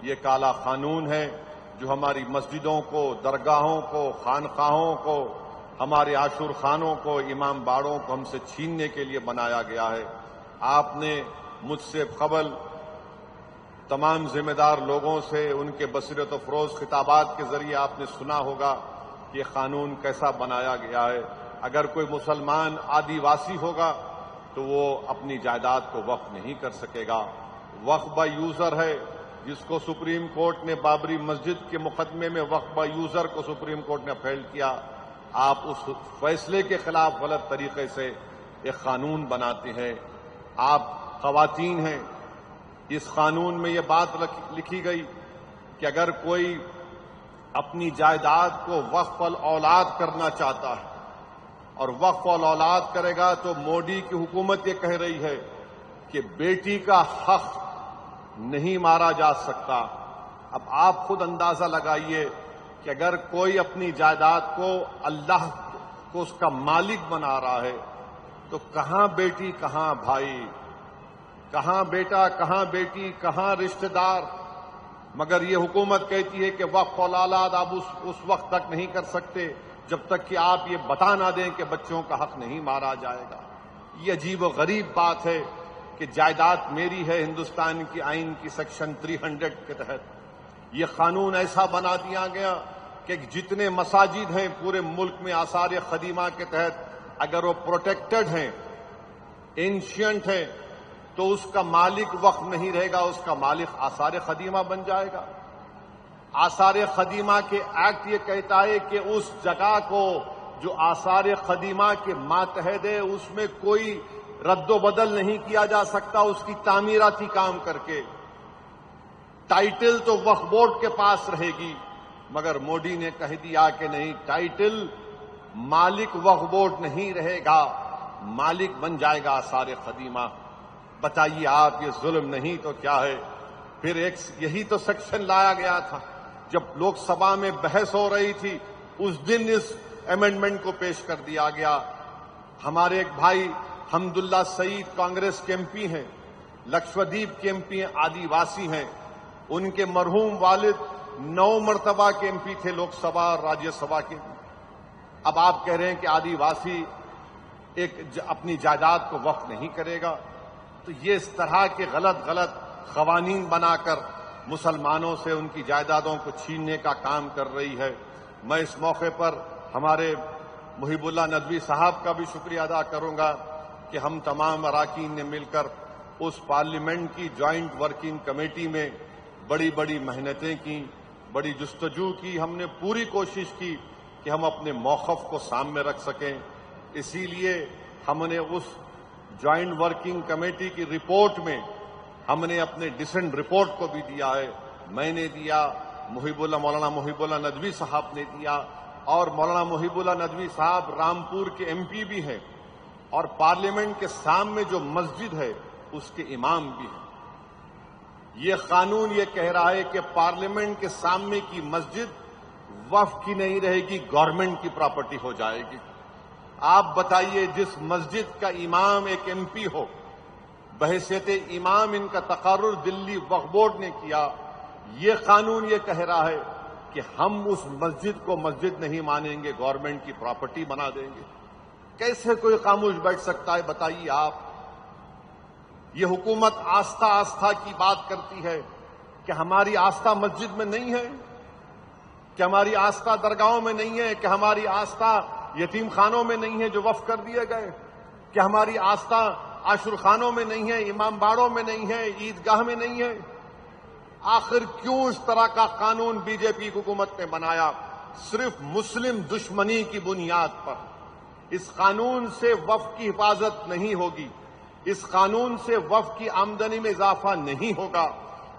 یہ کالا قانون ہے جو ہماری مسجدوں کو، درگاہوں کو، خانقاہوں کو، ہمارے عاشور خانوں کو، امام باڑوں کو ہم سے چھیننے کے لیے بنایا گیا ہے۔ آپ نے مجھ سے قبل تمام ذمہ دار لوگوں سے ان کے بصیرت و فروز خطابات کے ذریعے آپ نے سنا ہوگا کہ یہ قانون کیسا بنایا گیا ہے۔ اگر کوئی مسلمان آدیواسی ہوگا تو وہ اپنی جائیداد کو وقف نہیں کر سکے گا۔ وقف بائی یوزر ہے، جس کو سپریم کورٹ نے بابری مسجد کے مقدمے میں وقف بائی یوزر کو سپریم کورٹ نے اپیل کیا۔ آپ اس فیصلے کے خلاف غلط طریقے سے ایک قانون بناتے ہیں۔ آپ خواتین ہیں، اس قانون میں یہ بات لکھی گئی کہ اگر کوئی اپنی جائیداد کو وقف الاولاد کرنا چاہتا ہے اور وقف الاولاد کرے گا تو مودی کی حکومت یہ کہہ رہی ہے کہ بیٹی کا حق نہیں مارا جا سکتا۔ اب آپ خود اندازہ لگائیے کہ اگر کوئی اپنی جائیداد کو اللہ کو اس کا مالک بنا رہا ہے تو کہاں بیٹی کہاں بھائی، کہاں بیٹا کہاں بیٹی کہاں رشتہ دار؟ مگر یہ حکومت کہتی ہے کہ وقف الاولاد آپ اس وقت تک نہیں کر سکتے جب تک کہ آپ یہ بتا نہ دیں کہ بچوں کا حق نہیں مارا جائے گا۔ یہ عجیب و غریب بات ہے کہ جائیداد میری ہے ہندوستان کی آئین کی سیکشن 300 کے تحت۔ یہ قانون ایسا بنا دیا گیا کہ جتنے مساجد ہیں پورے ملک میں آثار قدیمہ کے تحت اگر وہ پروٹیکٹڈ ہیں، اینشینٹ ہیں، تو اس کا مالک وقف نہیں رہے گا، اس کا مالک آثار قدیمہ بن جائے گا۔ آثار قدیمہ کے ایکٹ یہ کہتا ہے کہ اس جگہ کو جو آثار قدیمہ کے ماتحت ہے اس میں کوئی رد و بدل نہیں کیا جا سکتا اس کی تعمیراتی کام کر کے۔ ٹائٹل تو وقف بورڈ کے پاس رہے گی، مگر مودی نے کہہ دیا کہ نہیں، ٹائٹل مالک وقف بورڈ نہیں رہے گا، مالک بن جائے گا آثار قدیمہ۔ بتائیے آپ، یہ ظلم نہیں تو کیا ہے؟ پھر یہی تو سیکشن لایا گیا تھا جب لوک سبھا میں بحث ہو رہی تھی، اس دن اس امینڈمنٹ کو پیش کر دیا گیا۔ ہمارے ایک بھائی حمداللہ سعید کانگریس کے ایم پی ہیں، لکشدیپ کے ایم پی ہیں، آدیواسی ہیں۔ ان کے مرحوم والد 9 مرتبہ کے ایم پی تھے لوک سبھا اور راجیہ سبھا کے۔ اب آپ کہہ رہے ہیں کہ آدیواسی اپنی جائیداد کو وقف نہیں کرے گا، تو یہ اس طرح کے غلط قوانین بنا کر مسلمانوں سے ان کی جائیدادوں کو چھیننے کا کام کر رہی ہے۔ میں اس موقع پر ہمارے محب اللہ ندوی صاحب کا بھی شکریہ ادا کروں گا کہ ہم تمام اراکین نے مل کر اس پارلیمنٹ کی جوائنٹ ورکنگ کمیٹی میں بڑی محنتیں کی، بڑی جستجو کی، ہم نے پوری کوشش کی کہ ہم اپنے موقف کو سامنے رکھ سکیں۔ اسی لیے ہم نے اس جوائنٹ ورکنگ کمیٹی کی رپورٹ میں ہم نے اپنے ڈسنٹ رپورٹ کو بھی دیا ہے، میں نے دیا، مولانا محب اللہ ندوی صاحب نے دیا، اور مولانا محب اللہ ندوی صاحب رامپور کے ایم پی بھی ہیں اور پارلیمنٹ کے سامنے جو مسجد ہے اس کے امام بھی ہیں۔ یہ قانون یہ کہہ رہا ہے کہ پارلیمنٹ کے سامنے کی مسجد وقف کی نہیں رہے گی، گورنمنٹ کی پراپرٹی ہو جائے گی۔ آپ بتائیے، جس مسجد کا امام ایک ایم پی ہو، بحیثیت امام ان کا تقرر دلی وقف بورڈ نے کیا، یہ قانون یہ کہہ رہا ہے کہ ہم اس مسجد کو مسجد نہیں مانیں گے، گورنمنٹ کی پراپرٹی بنا دیں گے۔ کیسے کوئی خاموش بیٹھ سکتا ہے؟ بتائیے آپ۔ یہ حکومت آستھا کی بات کرتی ہے کہ ہماری آستھا مسجد میں نہیں ہے، کہ ہماری آستھا درگاہوں میں نہیں ہے، کہ ہماری آستھا یتیم خانوں میں نہیں ہے جو وقف کر دیے گئے، کہ ہماری آستھا عاشور خانوں میں نہیں ہے، امام باڑوں میں نہیں ہے، عیدگاہ میں نہیں ہے۔ آخر کیوں اس طرح کا قانون بی جے پی حکومت نے بنایا؟ صرف مسلم دشمنی کی بنیاد پر۔ اس قانون سے وقف کی حفاظت نہیں ہوگی، اس قانون سے وقف کی آمدنی میں اضافہ نہیں ہوگا،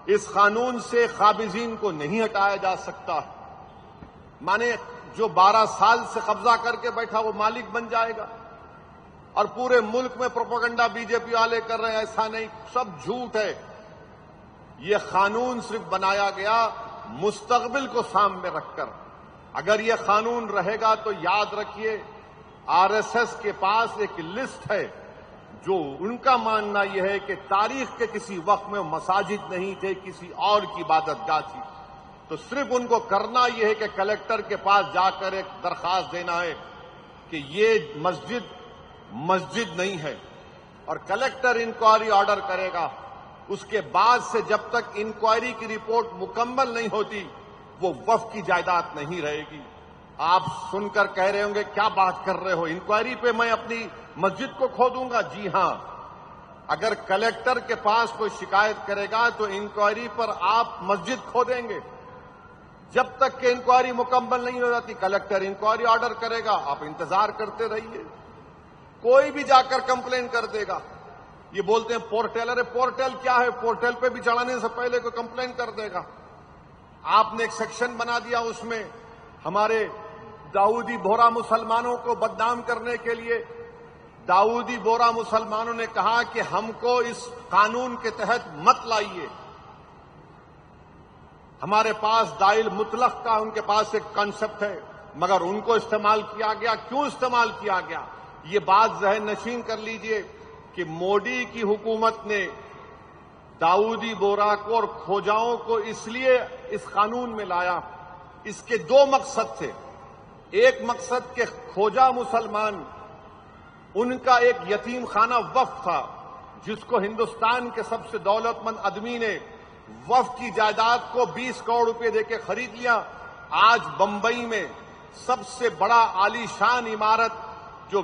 اس قانون سے قابضین کو نہیں ہٹایا جا سکتا۔ مانے جو 12 سال سے قبضہ کر کے بیٹھا وہ مالک بن جائے گا، اور پورے ملک میں پروپیگنڈا بی جے پی والے کر رہے ہیں ایسا نہیں، سب جھوٹ ہے۔ یہ قانون صرف بنایا گیا مستقبل کو سامنے رکھ کر۔ اگر یہ قانون رہے گا تو یاد رکھیے، آر ایس ایس کے پاس ایک لسٹ ہے جو ان کا ماننا یہ ہے کہ تاریخ کے کسی وقت میں مساجد نہیں تھے، کسی اور کی عبادت گاہ تھی، تو صرف ان کو کرنا یہ ہے کہ کلکٹر کے پاس جا کر ایک درخواست دینا ہے کہ یہ مسجد نہیں ہے، اور کلکٹر انکوائری آرڈر کرے گا۔ اس کے بعد سے جب تک انکوائری کی رپورٹ مکمل نہیں ہوتی وہ وقف کی جائیداد نہیں رہے گی۔ آپ سن کر کہہ رہے ہوں گے کیا بات کر رہے ہو، انکوائری پہ میں اپنی مسجد کو کھو دوں گا؟ جی ہاں، اگر کلکٹر کے پاس کوئی شکایت کرے گا تو انکوائری پر آپ مسجد کھو دیں گے۔ جب تک کہ انکوائری مکمل نہیں ہو جاتی کلکٹر انکوائری آرڈر کرے گا، آپ انتظار کرتے رہیے۔ کوئی بھی جا کر کمپلین کر دے گا۔ یہ بولتے ہیں پورٹل، ارے پورٹل کیا ہے؟ پورٹل پہ بھی چڑھانے سے پہلے کوئی کمپلین کر دے گا۔ آپ نے ایک سیکشن بنا دیا، اس میں ہمارے داؤدی بورا مسلمانوں کو بدنام کرنے کے لیے داؤدی بورا مسلمانوں نے کہا کہ ہم کو اس قانون کے تحت مت لائیے۔ ہمارے پاس دائل مطلق کا ان کے پاس ایک کانسیپٹ ہے، مگر ان کو استعمال کیا گیا۔ کیوں استعمال کیا گیا؟ یہ بات ذہن نشین کر لیجئے کہ مودی کی حکومت نے داؤدی بورا کو اور کھوجاؤں کو اس لیے اس قانون میں لایا، اس کے دو مقصد تھے۔ ایک مقصد کہ کھوجا مسلمان، ان کا ایک یتیم خانہ وقف تھا جس کو ہندوستان کے سب سے دولت مند آدمی نے وقف کی جائیداد کو 20 کروڑ روپے دے کے خرید لیا۔ آج بمبئی میں سب سے بڑا عالی شان عمارت جو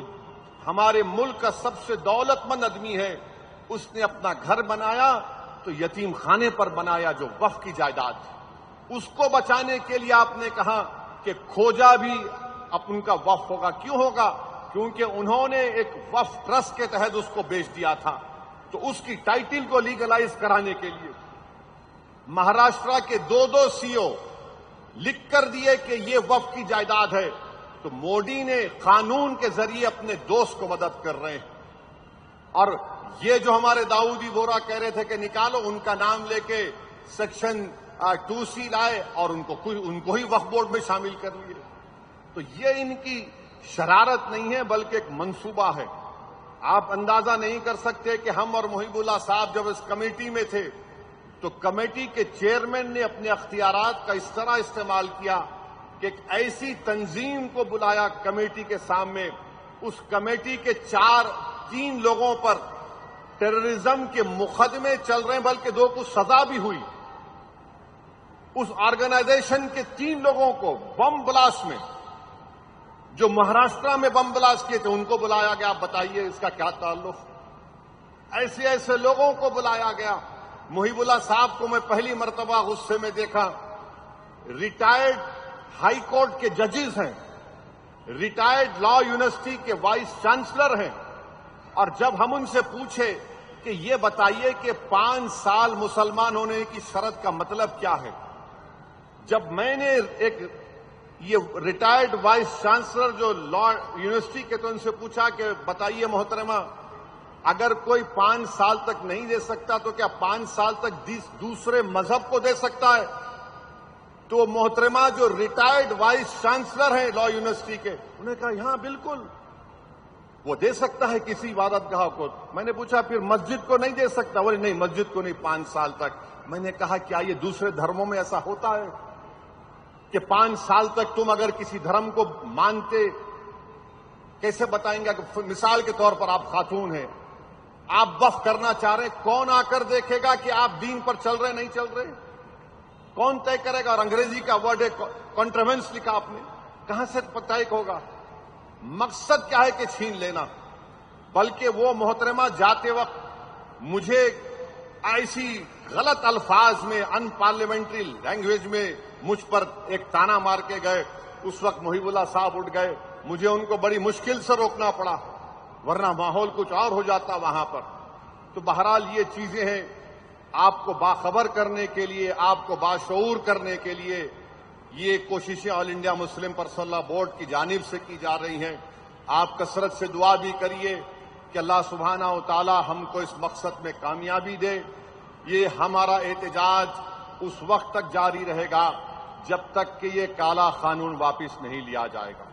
ہمارے ملک کا سب سے دولت مند آدمی ہے، اس نے اپنا گھر بنایا تو یتیم خانے پر بنایا جو وقف کی جائیداد تھی۔ اس کو بچانے کے لیے آپ نے کہا کہ کھوجا بھی ان کا وقف ہوگا۔ کیوں ہوگا؟ کیونکہ انہوں نے ایک وقف ٹرسٹ کے تحت اس کو بیچ دیا تھا، تو اس کی ٹائٹل کو لیگلائز کرانے کے لیے مہاراشٹر کے دو سی او لکھ کر دیے کہ یہ وقف کی جائیداد ہے، تو مودی نے قانون کے ذریعے اپنے دوست کو مدد کر رہے ہیں۔ اور یہ جو ہمارے داؤدی بورا کہہ رہے تھے کہ نکالو، ان کا نام لے کے سیکشن 2C لائے اور ان کو ہی وقف بورڈ میں شامل کر لیے۔ تو یہ ان کی شرارت نہیں ہے بلکہ ایک منصوبہ ہے۔ آپ اندازہ نہیں کر سکتے کہ ہم اور محب اللہ صاحب جب اس کمیٹی میں تھے تو کمیٹی کے چیئرمین نے اپنے اختیارات کا اس طرح استعمال کیا کہ ایک ایسی تنظیم کو بلایا کمیٹی کے سامنے، اس کمیٹی کے 3 لوگوں پر ٹیررزم کے مقدمے چل رہے ہیں، بلکہ 2 کو سزا بھی ہوئی۔ اس آرگنائزیشن کے 3 لوگوں کو بم بلاسٹ میں، جو مہاراشٹر میں بم بلاسٹ کیے تھے، ان کو بلایا گیا۔ آپ بتائیے اس کا کیا تعلق؟ ایسے لوگوں کو بلایا گیا۔ محب اللہ صاحب کو میں پہلی مرتبہ غصے میں دیکھا۔ ریٹائرڈ ہائی کورٹ کے ججز ہیں، ریٹائرڈ لا یونیورسٹی کے وائس چانسلر ہیں، اور جب ہم ان سے پوچھے کہ یہ بتائیے کہ 5 سال مسلمان ہونے کی شرط کا مطلب کیا ہے، جب میں نے یہ ریٹائرڈ وائس چانسلر جو لا یونیورسٹی کے تو ان سے پوچھا کہ بتائیے محترمہ، اگر کوئی 5 سال تک نہیں دے سکتا تو کیا 5 سال تک دوسرے مذہب کو دے سکتا ہے؟ تو محترمہ جو ریٹائرڈ وائس چانسلر ہیں لا یونیورسٹی کے، انہوں نے کہا ہاں بالکل وہ دے سکتا ہے کسی عبادت گاہ کو۔ میں نے پوچھا پھر مسجد کو نہیں دے سکتا؟ بولے نہیں، مسجد کو نہیں 5 سال تک۔ میں نے کہا کیا یہ دوسرے دھرموں میں ایسا ہوتا ہے کہ 5 سال تک تم اگر کسی دھرم کو مانتے، کیسے بتائیں گے؟ مثال کے طور پر آپ خاتون ہیں، آپ وقف کرنا چاہ رہے ہیں، کون آ کر دیکھے گا کہ آپ دین پر چل رہے نہیں چل رہے؟ کون طے کرے گا؟ اور انگریزی کا ورڈ ہے کنٹروینس لکھا آپ نے، کہاں سے طے ہوگا؟ مقصد کیا ہے کہ چھین لینا؟ بلکہ وہ محترمہ جاتے وقت مجھے ایسی غلط الفاظ میں، ان پارلیمنٹری لینگویج میں مجھ پر ایک تانا مار کے گئے۔ اس وقت محب اللہ صاحب اٹھ گئے، مجھے ان کو بڑی مشکل سے روکنا پڑا، ورنہ ماحول کچھ اور ہو جاتا وہاں پر۔ تو بہرحال یہ چیزیں ہیں، آپ کو باخبر کرنے کے لیے، آپ کو باشعور کرنے کے لیے یہ کوششیں آل انڈیا مسلم پرسنل لا بورڈ کی جانب سے کی جا رہی ہیں۔ آپ کثرت سے دعا بھی کریے کہ اللہ سبحانہ و تعالی ہم کو اس مقصد میں کامیابی دے۔ یہ ہمارا احتجاج اس وقت تک جاری رہے گا جب تک کہ یہ کالا قانون واپس نہیں لیا جائے گا۔